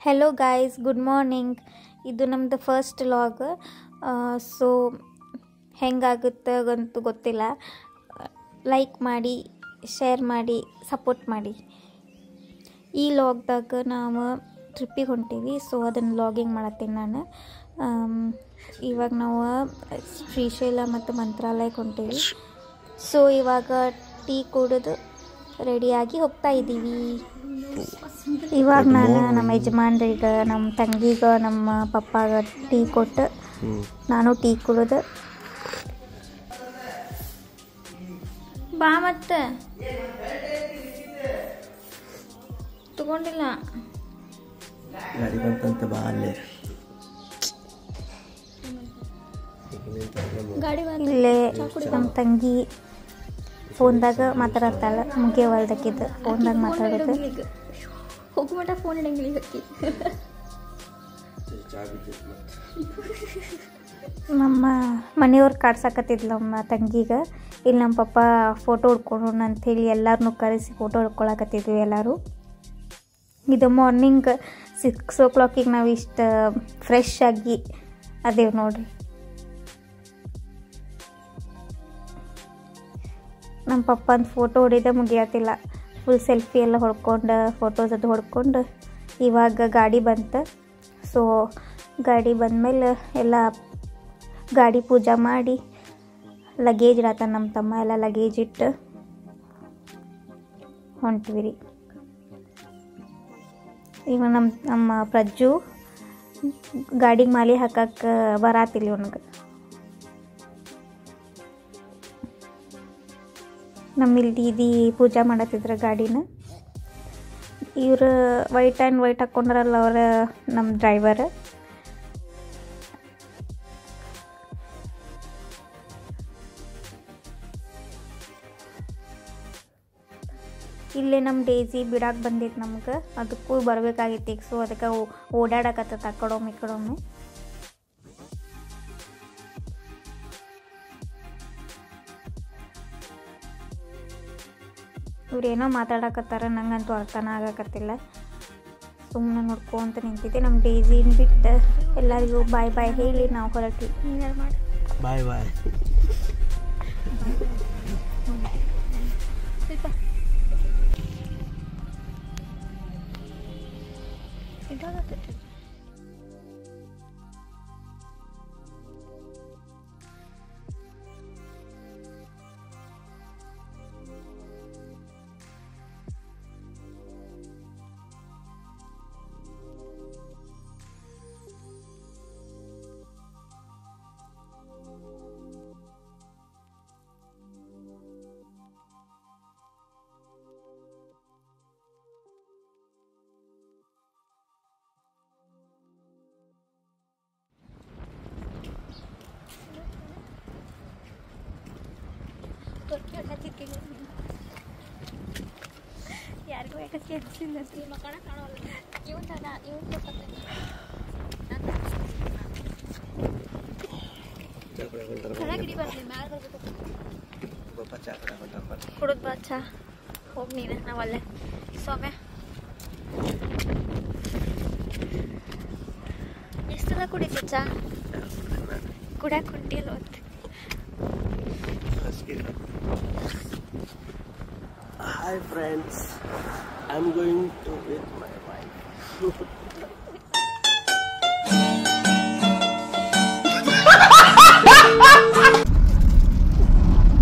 Hello guys, good morning. ಇದು ನಮ್ಮದು first log. So ಹೆಂಗಾಗುತ್ತೆ ಅಂತೂ ಗೊತ್ತಿಲ್ಲ. ಲೈಕ್ ಮಾಡಿ, ಶೇರ್ ಮಾಡಿ, ಸಪೋರ್ಟ್ ಮಾಡಿ. ಈ ಲಾಗ್ದಾಗ ನಾವು ಟ್ರಿಪ್ಪಿಗೆ ಹೊಂಟೀವಿ. ಸೊ ಅದನ್ನು ಲಾಗಿಂಗ್ ಮಾಡತ್ತೀನಿ ನಾನು. ಇವಾಗ ನಾವು ಶ್ರೀಶೈಲ ಮತ್ತು ಮಂತ್ರಾಲಯಕ್ಕೆ ಹೊಂಟೀವಿ. ಸೊ ಇವಾಗ ಟೀ ಕುಡಿದು ರೆಡಿಯಾಗಿ ಹೋಗ್ತಾ ಇದ್ದೀವಿ. ಇವಾಗ ನಾನು ನಮ್ಮ ಯಜಮಾನ್ರಿಗೆ, ನಮ್ಮ ತಂಗಿಗೆ, ನಮ್ಮ ಪಪ್ಪಾಗ ಟೀ ಕೊಟ್ಟು ನಾನು ಟೀ ಕುಡಿದು ಬಾ ಮತ್ತೆ ತಗೊಂಡಿಲ್ಲ ಗಾಡಿ ಬಂತಂತ ಬಾ ಅಲ್ಲೇ ಇಲ್ಲೇ ನಮ್ಮ ತಂಗಿ ಫೋನ್ದಾಗ ಮಾತಾಡತ್ತಾಳ. ಮುಗಿಯವಲ್ದಕ್ಕಿದ್ದು ಫೋನ್ದಾಗ ಮಾತಾಡೋದು. ಹೋಗು ಮಟ ಫೋನ್ ಇಡಂಗಿಲ್ಲ ಹಕ್ಕಿ. ನಮ್ಮ ಮನೆಯವ್ರು ಕಾಡ್ಸಾಕತ್ತಿದ್ಲು ನಮ್ಮ ತಂಗಿಗೆ. ಇಲ್ಲಿ ನಮ್ಮ ಪಪ್ಪ ಫೋಟೋ ಹೊಡ್ಕೊಳ್ಳೋಣ ಅಂಥೇಳಿ ಎಲ್ಲರನ್ನೂ ಕರೆಸಿ ಫೋಟೋ ಹೊಡ್ಕೊಳಕತ್ತಿದ್ವಿ ಎಲ್ಲರೂ. ಇದು ಮಾರ್ನಿಂಗ್ 6 o'clock ನಾವು ಇಷ್ಟು ಫ್ರೆಶ್ ಆಗಿ ಅದೇವು ನೋಡ್ರಿ. ನಮ್ಮ ಪಪ್ಪನ ಫೋಟೋ ಹೊಡಿದ ಮುಗಿಯತ್ತಿಲ್ಲ. ಫುಲ್ ಸೆಲ್ಫಿ ಎಲ್ಲ ಹೊಡ್ಕೊಂಡು ಫೋಟೋಸ್ ಅದು ಹೊಡ್ಕೊಂಡು ಇವಾಗ ಗಾಡಿ ಬಂತು. ಸೊ ಗಾಡಿ ಬಂದಮೇಲೆ ಎಲ್ಲ ಗಾಡಿ ಪೂಜೆ ಮಾಡಿ ಲಗೇಜ್ ಇಡತ್ತ ನಮ್ಮ ತಮ್ಮ ಎಲ್ಲ ಲಗೇಜ್ ಇಟ್ಟು ಹೊಂಟ್ವಿ ರೀ. ಈಗ ನಮ್ಮ ಪ್ರಜ್ಜು ಗಾಡಿಗೆ ಮಾಲಿ ಹಾಕಕ್ಕೆ ಬರಾತಿಲ್ಲ ಅವನಿಗೆ. ನಮ್ಮಲ್ಲಿ ದೀದಿ ಪೂಜೆ ಮಾಡತ್ತಿದ್ರು ಗಾಡಿನ. ಇವರು ವೈಟ್ ಆ್ಯಂಡ್ ವೈಟ್ ಹಾಕ್ಕೊಂಡ್ರಲ್ಲ, ಅವರ ನಮ್ಮ ಡ್ರೈವರ್. ಇಲ್ಲೇ ನಮ್ಮ ಡೇಜಿ ಬಿಡಾಕೆ ಬಂದಿತ್ತು ನಮ್ಗೆ. ಅದಕ್ಕೂ ಬರಬೇಕಾಗಿತ್ತು ಈಗ. ಸೊ ಅದಕ್ಕೆ ಓಡಾಡಕತ್ತ ಆ ಕಡೊಮ್ಮೆ ಈ ಕಡೊಮ್ಮೆ. ಇವ್ರೇನೋ ಮಾತಾಡಕತ್ತಾರ, ನಂಗಂತೂ ಅರ್ಥನ ಆಗಕತ್ತಿಲ್ಲ. ಸುಮ್ಮನೆ ನೋಡ್ಕೊಂತ ನಿಂತಿದ್ದೆ. ನಮ್ಮ ಡೇಜಿನ ಬಿಟ್ಟು ಎಲ್ಲರಿಗೂ ಬಾಯ್ ಬಾಯ್ ಹೇಳಿ ನಾವು ಹೊರಟ್ವಿ. ಮಾಡಿ ಬಾಯ್ ಬಾಯ್. ಯಾರಿಗೂ ಯಾಕೆ ಅನಿಸಿಲ್ಲ ಮಕ್ಕಳ ಕಾಣೋಲ್ಲ. ಕುಡಿದ್ ಬಾ ಚಾ. ಹೋಗಿ ನೀನು, ನಾವಲ್ಲೇ ಸೌಮ್ಯ ಎಷ್ಟೆಲ್ಲ ಕುಡಿತಿ ಚಾ? ಕುಡಿಯಕ್ಕೆ ಹೊಂಟಿಯಲ್ಲ ಹೊತ್ತು. Hi friends, I'm going to with my wife.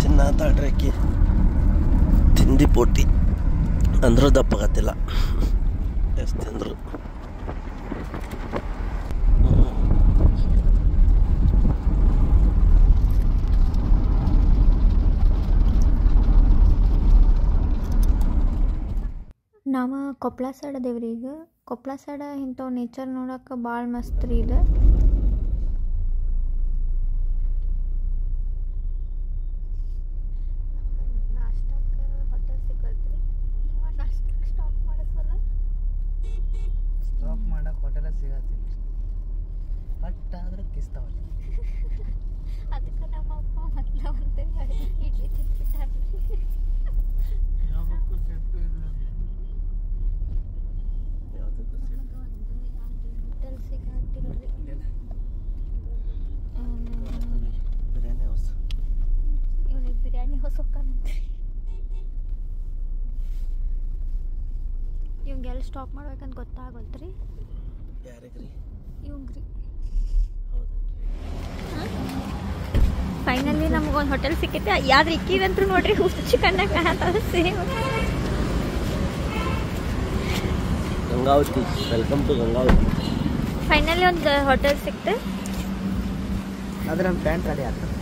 ತಿನ್ನಾತಾಡ್ರಕ್ಕೆ ತಿಂಡಿ ಪೋಟಿ ಅಂದ್ರೂ ದಪ್ಪಾಗತ್ತಿಲ್ಲ. ಎಷ್ಟು ತಿಂದ್ರು ನಾವು ಕೊಪ್ಪಳ ಸೈಡ್ ಅದೇವ್ರಿ. ಈಗ ಕೊಪ್ಪಳ ಸೈಡ ಇಂಥವು ನೇಚರ್ ನೋಡೋಕೆ ಭಾಳ ಮಸ್ತ್ ರೀ ಇದು. ಸ್ಟಾಪ್ ಮಾಡಕ್ಕೆ ಹೋಟೆಲ ಸಿಗತ್ತಿಲ್ಲ. ಬಟ್ ಆದ್ರೆ ಕಿಸ್ತಾವಲ್ಲ. ಅದಕ್ಕೆ ನಮ್ಮಪ್ಪ ಮೊದಲ ಒಂದು ಇಡ್ಲಿ ತಿಂದ್ಬಿಟ್ಟಾರ್ರಿ. ಎಲ್ಲಿ ಸ್ಟಾಪ್ ಮಾಡ್ಬೇಕಂತ ಗೊತ್ತಾಗಲ್ತ್ರಿ. ಯಾರಿಗ್ರಿ? ಇವಂಗ್ರಿ. ಫೈನಲಿ ನಮಗೊಂದು ಹೋಟೆಲ್ ಸಿಕ್ಕೈತೆ. ಯಾವ್ದು ಇಕ್ಕಿದಂತ್ರು ನೋಡ್ರಿ ಹುಚ್ಚು ಕಣ್ಣಾಗ ಕಾಣತ್ತದ same. Gangavathi, welcome to Gangavathi. Finally ಒಂದು ಹೋಟೆಲ್ ಸಿಕ್ತು. ಅದ್ರ ನಮ್ಮ ಪ್ಯಾಂಟ್ ರೆಡಿ ಆಗ್ತದೆ.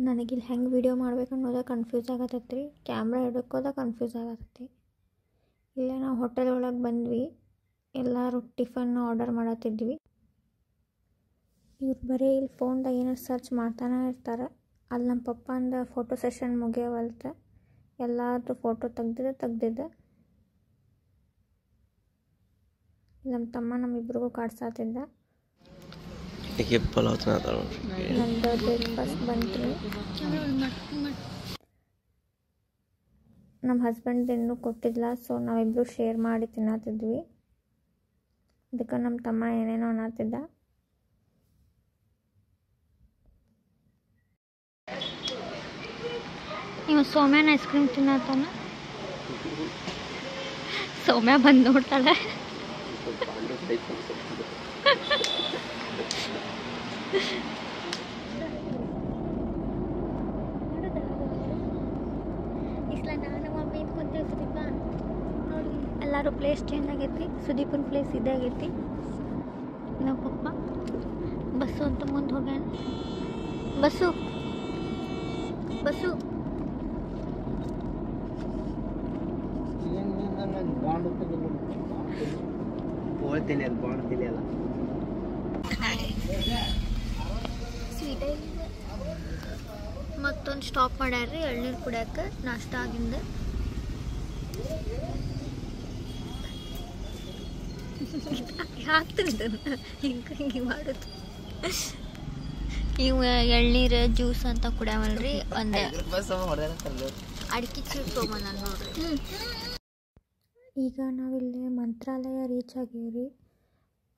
ನನಗಿಲ್ಲಿ ಹೆಂಗೆ ವೀಡಿಯೋ ಮಾಡ್ಬೇಕು ಅನ್ನೋದ ಕನ್ಫ್ಯೂಸ್ ಆಗತ್ತೈತಿ ರೀ. ಕ್ಯಾಮ್ರಾ ಹಿಡ್ಕೋದ ಕನ್ಫ್ಯೂಸ್ ಆಗತ್ತೈತಿ. ಇಲ್ಲೇ ನಾವು ಹೋಟೆಲ್ ಒಳಗೆ ಬಂದ್ವಿ. ಎಲ್ಲರೂ ಟಿಫನ್ ಆರ್ಡರ್ ಮಾಡತ್ತಿದ್ವಿ. ಇವ್ರು ಬರೀ ಇಲ್ಲಿ ಫೋನ್ದಾಗ ಏನಾರು ಸರ್ಚ್ ಮಾಡ್ತಾನೆ ಇರ್ತಾರೆ. ಅಲ್ಲಿ ನಮ್ಮ ಪಪ್ಪಂದ ಫೋಟೋ ಸೆಷನ್ ಮುಗಿಯವಲ್ತ. ಎಲ್ಲರದ್ದು ಫೋಟೋ ತೆಗ್ದಿದ್ದೆ. ನಮ್ಮ ತಮ್ಮ ನಮ್ಮಿಬ್ರಿಗೂ ಕಾಡ್ಸಾತಿದ್ದ. ನಂದು ಬ್ರೇಕ್ಫಾಸ್ಟ್ ಬಂತು. ನಮ್ಮ ಹಸ್ಬೆಂಡ್ ಇನ್ನೂ ಕೊಟ್ಟಿಲ್ಲ. ಸೊ ನಾವಿಬ್ಬರು ಶೇರ್ ಮಾಡಿ ತಿನ್ನತ್ತಿದ್ವಿ. ಅದಕ್ಕೆ ನಮ್ಮ ತಮ್ಮ ಏನೇನೋ ಅನ್ನತ್ತಿದ್ದ. ಇವ ಸೌಮ್ಯನ ಐಸ್ ಕ್ರೀಮ್ ತಿನ್ನತ್ತಾನ. ಸೌಮ್ಯ ಬಂದು ನೋಡ್ತಾಳೆ. ನಾನು ಮಮ್ಮಿ ಕುಂತೀವಿ ಸುದೀಪ ನೋಡಿ. ಎಲ್ಲರೂ ಪ್ಲೇಸ್ ಚೇಂಜ್ ಆಗೈತಿ. ಸುದೀಪನ ಪ್ಲೇಸ್ ಇದೇ ಆಗೈತಿ. ನಮ್ಮ ಪಪ್ಪ ಬಸ್ಸು ಅಂತ ಮುಂದೆ ಹೋಗ್ಯಾನ. ಬಸ್ಸು ಮತ್ತೊಂದು ಸ್ಟಾಪ್ ಮಾಡ್ಯಾರ್ರಿ ಎಳ್ನೀರು ಕುಡಿಯೋಕೆ ನಾಷ್ಟ ಆಗಿಂದ. ಹಾಕ್ತೀನಿ ಹಿಂಗೆ ಮಾಡೋದು. ಇವು ಎಳ್ನೀರು ಜ್ಯೂಸ್ ಅಂತ ಕುಡಿಯವಲ್ರಿ. ಒಂದು ಅಡಿಕೆ ಚೀಟ್ ತೊಗೊಂಬಂದ ನೋಡ್ರಿ. ಈಗ ನಾವಿಲ್ಲಿ ಮಂತ್ರಾಲಯ ರೀಚ್ ಆಗೀವಿ.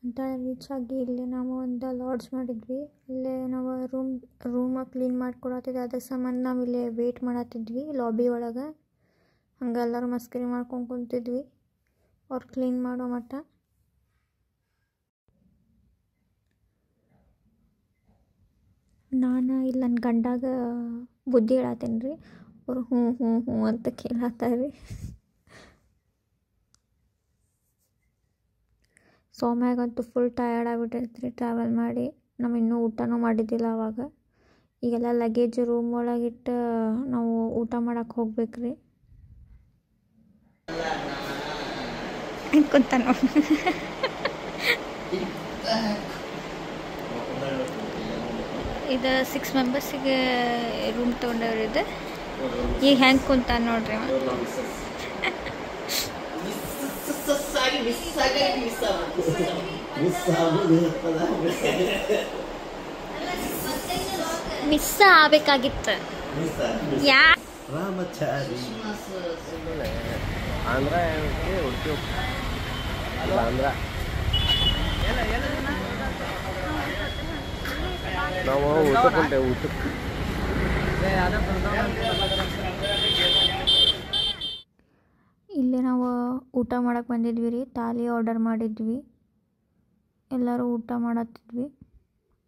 ಮಂತ್ರಾಲಯ ರೀಚ್ ಆಗಿ ಇಲ್ಲಿ ನಾವು ಒಂದು ಲಾಡ್ಜ್ ಮಾಡಿದ್ವಿ. ಇಲ್ಲೇ ನಾವು ರೂಮ ಕ್ಲೀನ್ ಮಾಡ್ಕೊಡತ್ತಿದ್ವಿ. ಅದ್ರ ಸಂಬಂಧ ನಾವು ಇಲ್ಲಿ ವೇಟ್ ಮಾಡತ್ತಿದ್ವಿ ಲಾಬಿ ಒಳಗೆ. ಹಂಗೆ ಎಲ್ಲರೂ ಮಸ್ಕರಿ ಮಾಡ್ಕೊಂಡು ಕುಂತಿದ್ವಿ ಅವ್ರು ಕ್ಲೀನ್ ಮಾಡೋ ಮಟ್ಟ. ನಾನು ಇಲ್ಲಿ ನನ್ನ ಗಂಡಾಗ ಬುದ್ಧಿ ಹೇಳತ್ತೀನಿ ರೀ. ಅವ್ರು ಹ್ಞೂ ಹ್ಞೂ ಹ್ಞೂ ಅಂತ ಕೇಳತ್ತಾರ್ರಿ. ಸೌಮ್ಯಾಗಂತೂ ಫುಲ್ ಟಯರ್ಡ್ ಆಗಿಬಿಟ್ಟೈತೆ ರೀ ಟ್ರಾವೆಲ್ ಮಾಡಿ. ನಾವು ಇನ್ನೂ ಊಟನೂ ಮಾಡಿದ್ದಿಲ್ಲ ಅವಾಗ. ಈಗೆಲ್ಲ ಲಗೇಜ್ ರೂಮ್ ಒಳಗಿಟ್ಟು ನಾವು ಊಟ ಮಾಡಕ್ಕೆ ಹೋಗ್ಬೇಕು ರೀ. ಕುಂತ ನೋಡಿ. ಇದು 6 ಮೆಂಬರ್ಸಿಗೆ ರೂಮ್ ತೊಗೊಂಡವ್ರು. ಇದು ಈಗ ಹೆಂಗೆ ಕುಂತ ನೋಡ್ರಿ. ಮಿಸ್ ಆಗಬೇಕಾಗಿತ್ತು. ರಾಮಚಾರಿ ಆಂಧ್ರ ಆಂಧ್ರ ನಾವು ಊಟಕ್ಕೆ ಊಟಕ್ಕೆ ಇಲ್ಲಿ ನಾವು ಊಟ ಮಾಡಕ್ಕೆ ಬಂದಿದ್ವಿ ರೀ. ಥಾಲಿ ಆರ್ಡರ್ ಮಾಡಿದ್ವಿ. ಎಲ್ಲರೂ ಊಟ ಮಾಡತ್ತಿದ್ವಿ.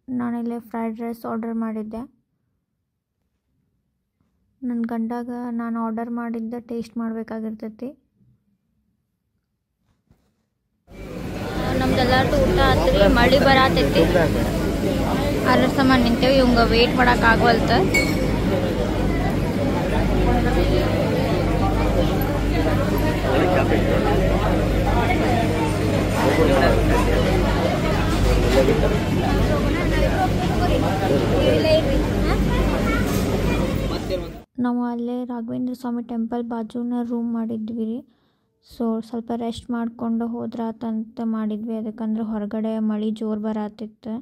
ನಾನಿಲ್ಲೇ ಫ್ರೈಡ್ ರೈಸ್ ಆರ್ಡರ್ ಮಾಡಿದ್ದೆ. ನನ್ನ ಗಂಡಾಗ ನಾನು ಆರ್ಡರ್ ಮಾಡಿದ್ದ ಟೇಸ್ಟ್ ಮಾಡಬೇಕಾಗಿರ್ತೈತಿ. ನಮ್ದೆಲ್ಲರದು ಊಟ ಆತ್ರಿ. ಮಳೆ ಬರತೈತಿ. ಅದ್ರ ಸಂಬಂಧ ನಿಂತೇವಿ. ಇವಂಗ ವೇಟ್ ಮಾಡಕ್ಕೆ ಆಗವಲ್ತ. ನಾವು ಅಲ್ಲೇ ರಾಘವೇಂದ್ರ ಸ್ವಾಮಿ ಟೆಂಪಲ್ ಬಾಜುನ ರೂಮ್ ಮಾಡಿದ್ವಿ ರೀ. ಸೊ ಸ್ವಲ್ಪ ರೆಸ್ಟ್ ಮಾಡಿಕೊಂಡು ಹೋದ್ರಾತಂತ ಮಾಡಿದ್ವಿ. ಅದಕ್ಕಂದ್ರೆ ಹೊರಗಡೆ ಮಳೆ ಜೋರು ಬರತ್ತಿತ್ತು.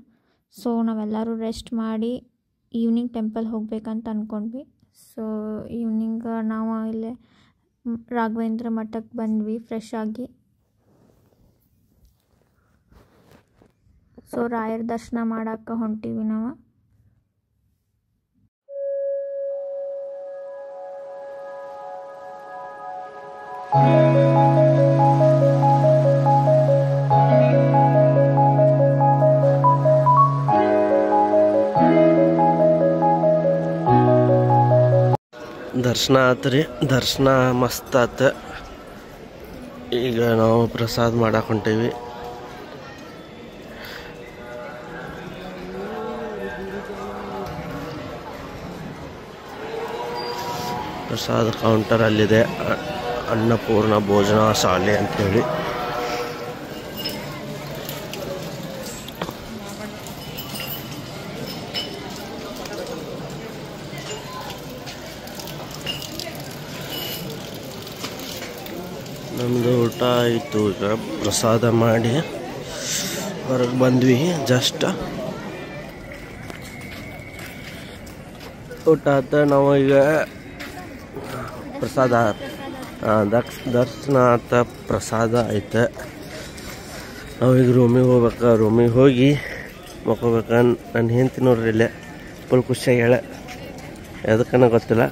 ಸೊ ನಾವೆಲ್ಲರೂ ರೆಸ್ಟ್ ಮಾಡಿ ಈವ್ನಿಂಗ್ ಟೆಂಪಲ್ ಹೋಗ್ಬೇಕಂತ ಅಂದ್ಕೊಂಡ್ವಿ. ಸೊ ಈವ್ನಿಂಗ್ ನಾವು ಇಲ್ಲೇ ರಾಘವೇಂದ್ರ ಮಠಕ್ಕೆ ಬಂದ್ವಿ ಫ್ರೆಶ್ ಆಗಿ. ಸೊ ರಾಯರ ದರ್ಶನ ಮಾಡಕ್ಕೆ ಹೊಂಟೀವಿ ನಾವು. ದರ್ಶನ ಆತ್ರಿ, ದರ್ಶನ ಮಸ್ತ್ ಆತ. ಈಗ ನಾವು ಪ್ರಸಾದ ಮಾಡಕ್ಕೆ ಹೊಂಟೀವಿ. ಪ್ರಸಾದ ಕೌಂಟರ್ ಅಲ್ಲಿದೆ, ಅನ್ನಪೂರ್ಣ ಭೋಜನ ಶಾಲೆ ಅಂಥೇಳಿ. ನಮ್ಮದು ಊಟ ಆಯಿತು. ಈಗ ಪ್ರಸಾದ ಮಾಡಿ ಹೊರಗೆ ಬಂದ್ವಿ. ಜಸ್ಟ್ ಊಟ ಆತ. ನಾವು ಈಗ ಪ್ರಸಾದ ದರ್ಶನ ಆತ, ಪ್ರಸಾದ ಆಯ್ತು. ನಾವೀಗ ರೂಮಿಗೆ ಹೋಗ್ಬೇಕು. ರೂಮಿಗೆ ಹೋಗಿ ಮಕ್ಕೋಬೇಕು. ನನ್ನ ಹೆಂಡ್ತಿ ನೋಡ್ರಿ ಇಲ್ಲೇ ಫುಲ್ ಖುಷಿಯಾಗಿ ಹೇಳ. ಎದಕ್ಕನ ಗೊತ್ತಿಲ್ಲ,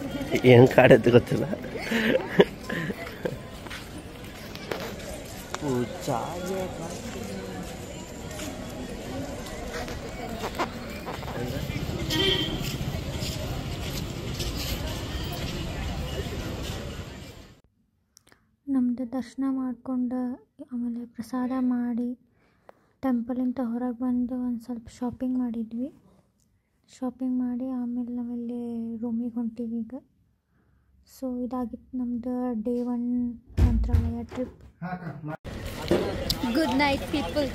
ಏನು ಕಾಡೈತಿ ಗೊತ್ತಿಲ್ಲ. ನಮ್ಮದು ದರ್ಶನ ಮಾಡ್ಕೊಂಡು ಆಮೇಲೆ ಪ್ರಸಾದ ಮಾಡಿ ಟೆಂಪಲಿಂದ ಹೊರಗೆ ಬಂದು ಒಂದು ಸ್ವಲ್ಪ ಶಾಪಿಂಗ್ ಮಾಡಿದ್ವಿ. ಶಾಪಿಂಗ್ ಮಾಡಿ ಆಮೇಲೆ ನಾವಲ್ಲಿ ರೂಮಿಗೆ ಹೊಂಟೀವಿ ಈಗ. ಸೊ ಇದಾಗಿತ್ತು ನಮ್ಮದು ಡೇ 1 ಮಂತ್ರಾಲಯ ಟ್ರಿಪ್. Good night people.